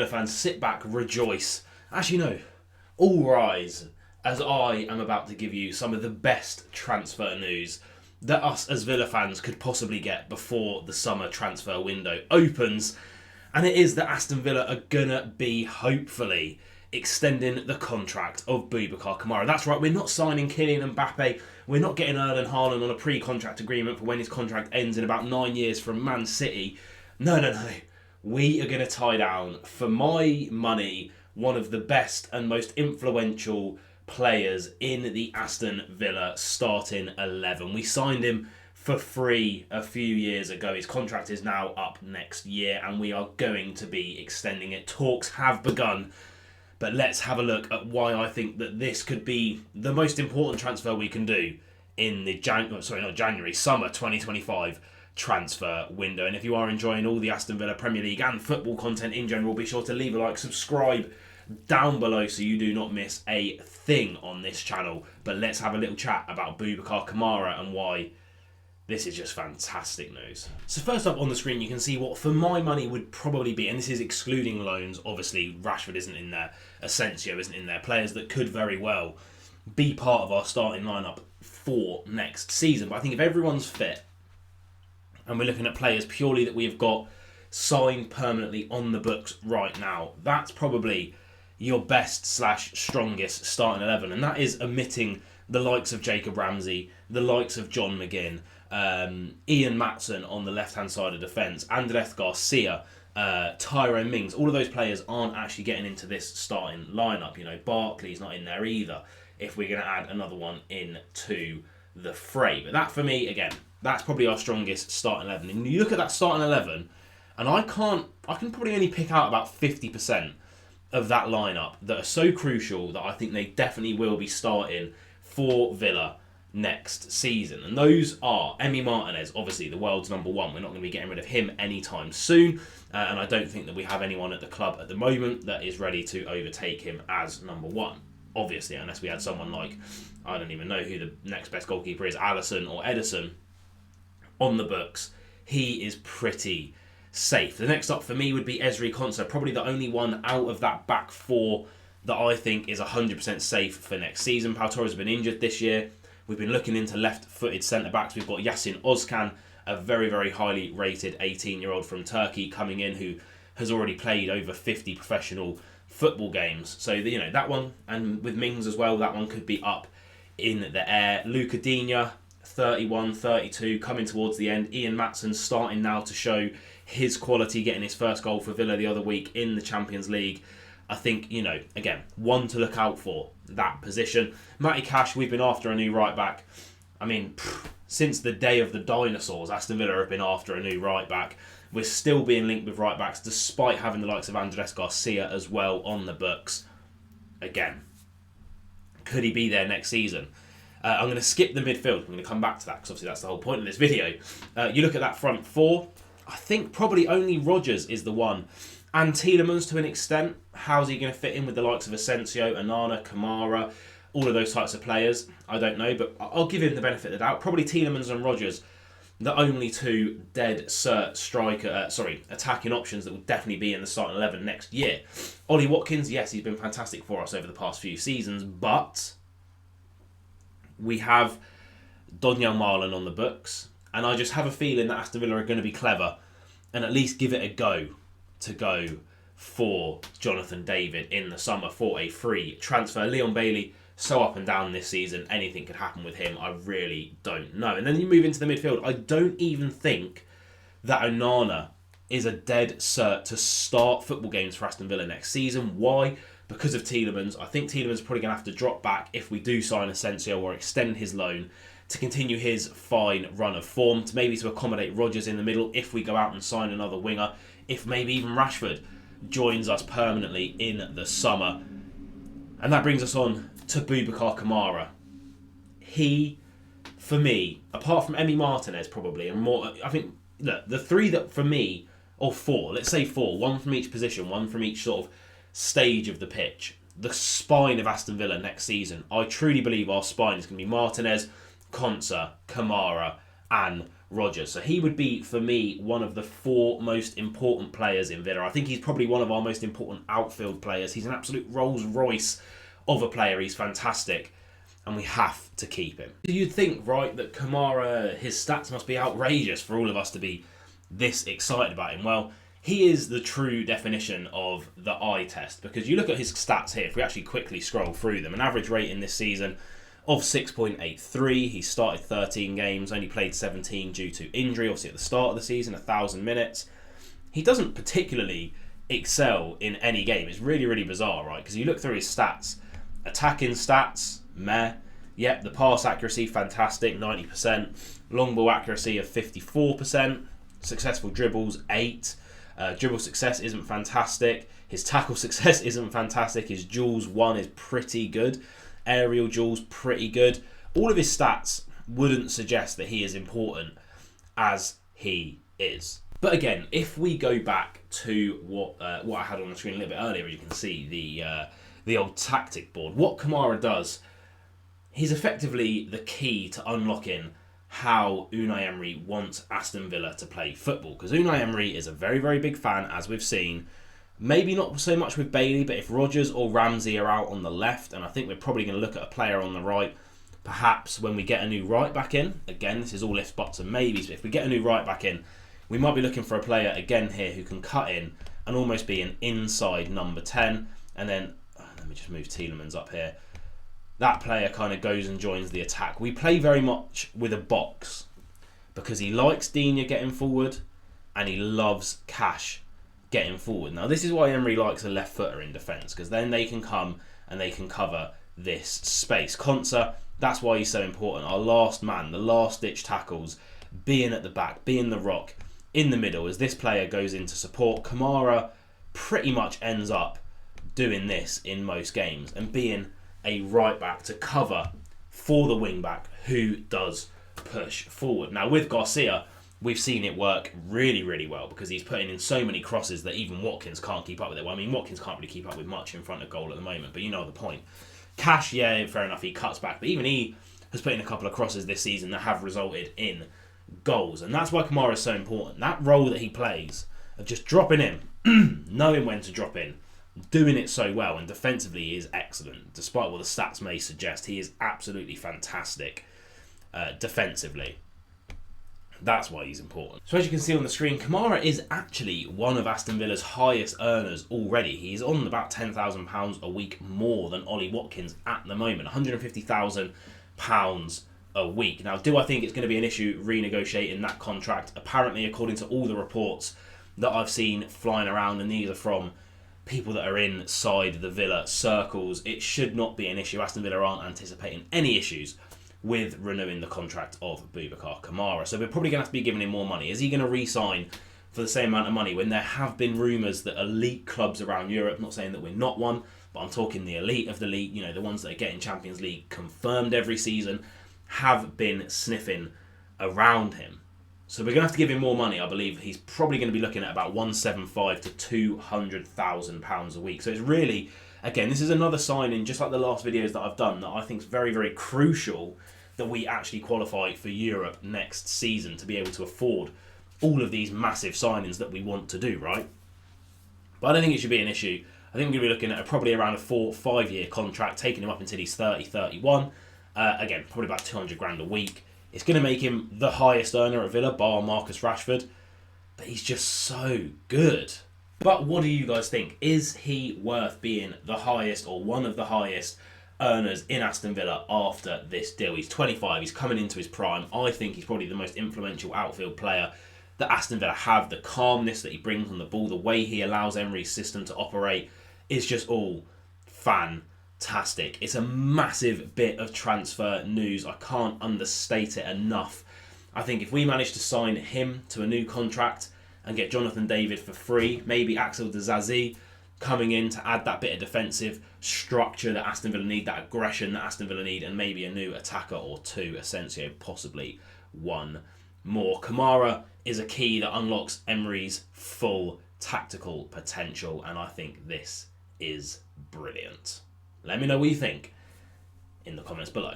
Fans, sit back, rejoice. Actually, no, all rise, as I am about to give you some of the best transfer news that us as Villa fans could possibly get before the summer transfer window opens. And it is that Aston Villa are gonna be, hopefully, extending the contract of Boubacar Kamara. That's right, we're not signing Kylian Mbappe. We're not getting Erling Haaland on a pre-contract agreement for when his contract ends in about 9 years from Man City. No. We are going to tie down, for my money, one of the best and most influential players in the Aston Villa starting 11. We signed him for free a few years ago. His contract is now up next year and we are going to be extending it. Talks have begun, but let's have a look at why I think that this could be the most important transfer we can do in the summer 2025 transfer window. And if you are enjoying all the Aston Villa Premier League and football content in general, be sure to leave a like, subscribe down below so you do not miss a thing on this channel. But let's have a little chat about Boubacar Kamara and why this is just fantastic news. So first up on the screen, you can see what for my money would probably be, and this is excluding loans, obviously Rashford isn't in there, Asensio isn't in there, players that could very well be part of our starting lineup for next season. But I think if everyone's fit, and we're looking at players purely that we've got signed permanently on the books right now, that's probably your best / strongest starting 11. And that is omitting the likes of Jacob Ramsey, the likes of John McGinn, Ian Maatson on the left-hand side of defence, Andrés Garcia, Tyrone Mings. All of those players aren't actually getting into this starting lineup. You know, Barkley's not in there either, if we're going to add another one into the fray. But that, for me, again, that's probably our strongest starting 11. And you look at that starting 11, and I can probably only pick out about 50% of that lineup that are so crucial that I think they definitely will be starting for Villa next season. And those are Emi Martinez, obviously the world's number one. We're not going to be getting rid of him anytime soon. And I don't think that we have anyone at the club at the moment that is ready to overtake him as number one. Obviously, unless we had someone like, I don't even know who the next best goalkeeper is, Alisson or Ederson, on the books. He is pretty safe. The next up for me would be Ezri Konsa, probably the only one out of that back four that I think is 100% safe for next season. Pau Torres has been injured this year. We've been looking into left-footed centre-backs. We've got Yasin Özkan, a very, very highly rated 18-year-old from Turkey coming in who has already played over 50 professional football games. So, you know, that one, and with Mings as well, that one could be up in the air. Luca Digne, 31, 32, coming towards the end. Ian Maatson starting now to show his quality, getting his first goal for Villa the other week in the Champions League. I think, you know, again, one to look out for, that position. Matty Cash, we've been after a new right-back. I mean, since the day of the dinosaurs, Aston Villa have been after a new right-back. We're still being linked with right-backs, despite having the likes of Andrés Garcia as well on the books. Again, could he be there next season? I'm going to skip the midfield. I'm going to come back to that, because obviously that's the whole point of this video. You look at that front four, I think probably only Rodgers is the one. And Tielemans to an extent. How's he going to fit in with the likes of Asensio, Onana, Kamara, all of those types of players? I don't know, but I'll give him the benefit of the doubt. Probably Tielemans and Rodgers, the only two dead cert attacking options that will definitely be in the starting 11 next year. Ollie Watkins, yes, he's been fantastic for us over the past few seasons, but we have Donyell Malen on the books, and I just have a feeling that Aston Villa are going to be clever and at least give it a go to go for Jonathan David in the summer for a free transfer. Leon Bailey, so up and down this season, anything could happen with him. I really don't know. And then you move into the midfield. I don't even think that Onana is a dead cert to start football games for Aston Villa next season. Why? Because of Tielemans. I think Tielemans is probably going to have to drop back if we do sign Asensio or extend his loan to continue his fine run of form, to maybe to accommodate Rodgers in the middle if we go out and sign another winger, if maybe even Rashford joins us permanently in the summer. And that brings us on to Boubacar Kamara. He, for me, apart from Emi Martinez probably, and more, I think, look, the three that for me, or four, let's say four, one from each position, one from each sort of stage of the pitch, the spine of Aston Villa next season, I truly believe our spine is going to be Martinez, Konsa, Kamara and Rodgers. So he would be, for me, one of the 4 most important players in Villa. I think he's probably one of our most important outfield players. He's an absolute Rolls Royce of a player. He's fantastic. And we have to keep him. You'd think, right, that Kamara, his stats must be outrageous for all of us to be this excited about him. Well, he is the true definition of the eye test, because you look at his stats here, if we actually quickly scroll through them, an average rating this season of 6.83. He started 13 games, only played 17 due to injury, obviously at the start of the season, 1,000 minutes. He doesn't particularly excel in any game. It's really, really bizarre, right? Because you look through his stats, attacking stats, meh. Yep, the pass accuracy, fantastic, 90%. Long ball accuracy of 54%. Successful dribbles, 8. Dribble success isn't fantastic. His tackle success isn't fantastic. His duels 1 is pretty good. Aerial duels, pretty good. All of his stats wouldn't suggest that he is important as he is. But again, if we go back to what I had on the screen a little bit earlier, you can see the old tactic board. What Kamara does, he's effectively the key to unlocking how Unai Emery wants Aston Villa to play football. Because Unai Emery is a very, very big fan, as we've seen. Maybe not so much with Bailey, but if Rodgers or Ramsey are out on the left, and I think we're probably going to look at a player on the right, perhaps when we get a new right back in. Again, this is all ifs, buts and maybes, but if we get a new right back in, we might be looking for a player again here who can cut in and almost be an inside number 10. And then, let me just move Tielemans up here. That player kind of goes and joins the attack. We play very much with a box because he likes Digne getting forward and he loves Cash getting forward. Now, this is why Emery likes a left footer in defence, because then they can come and they can cover this space. Konsa, that's why he's so important. Our last man, the last ditch tackles, being at the back, being the rock in the middle as this player goes into support. Kamara pretty much ends up doing this in most games and being a right back to cover for the wing back who does push forward. Now, with Garcia, we've seen it work really, really well because he's putting in so many crosses that even Watkins can't keep up with it. Well, I mean, Watkins can't really keep up with much in front of goal at the moment, but you know the point. Cash, yeah, fair enough, he cuts back, but even he has put in a couple of crosses this season that have resulted in goals, and that's why Kamara is so important. That role that he plays of just dropping in, knowing when to drop in, doing it so well, and defensively he is excellent. Despite what the stats may suggest, he is absolutely fantastic defensively. That's why he's important. So as you can see on the screen, Kamara is actually one of Aston Villa's highest earners already. He's on about £10,000 a week more than Ollie Watkins at the moment. £150,000 a week. Now, do I think it's going to be an issue renegotiating that contract? Apparently, according to all the reports that I've seen flying around, and these are from people that are inside the Villa circles, it should not be an issue. Aston Villa aren't anticipating any issues with renewing the contract of Boubacar Kamara. So we're probably going to have to be giving him more money. Is he going to re-sign for the same amount of money when there have been rumours that elite clubs around Europe, not saying that we're not one, but I'm talking the elite of the league, you know, the ones that are getting Champions League confirmed every season, have been sniffing around him. So we're going to have to give him more money. I believe he's probably going to be looking at about £175,000 to £200,000 a week. So it's really, again, this is another signing, just like the last videos that I've done, that I think is very, very crucial that we actually qualify for Europe next season to be able to afford all of these massive signings that we want to do, right? But I don't think it should be an issue. I think we're going to be looking at probably around a 4-5 year contract, taking him up until he's 30, 31. Again, probably about 200 grand a week. It's going to make him the highest earner at Villa, bar Marcus Rashford. But he's just so good. But what do you guys think? Is he worth being the highest or one of the highest earners in Aston Villa after this deal? He's 25, he's coming into his prime. I think he's probably the most influential outfield player that Aston Villa have. The calmness that he brings on the ball, the way he allows Emery's system to operate is just all fantastic. It's a massive bit of transfer news. I can't understate it enough. I think if we manage to sign him to a new contract and get Jonathan David for free, maybe Axel Dizazi coming in to add that bit of defensive structure that Aston Villa need, that aggression that Aston Villa need, and maybe a new attacker or two, Asensio, possibly one more. Kamara is a key that unlocks Emery's full tactical potential, and I think this is brilliant. Let me know what you think in the comments below.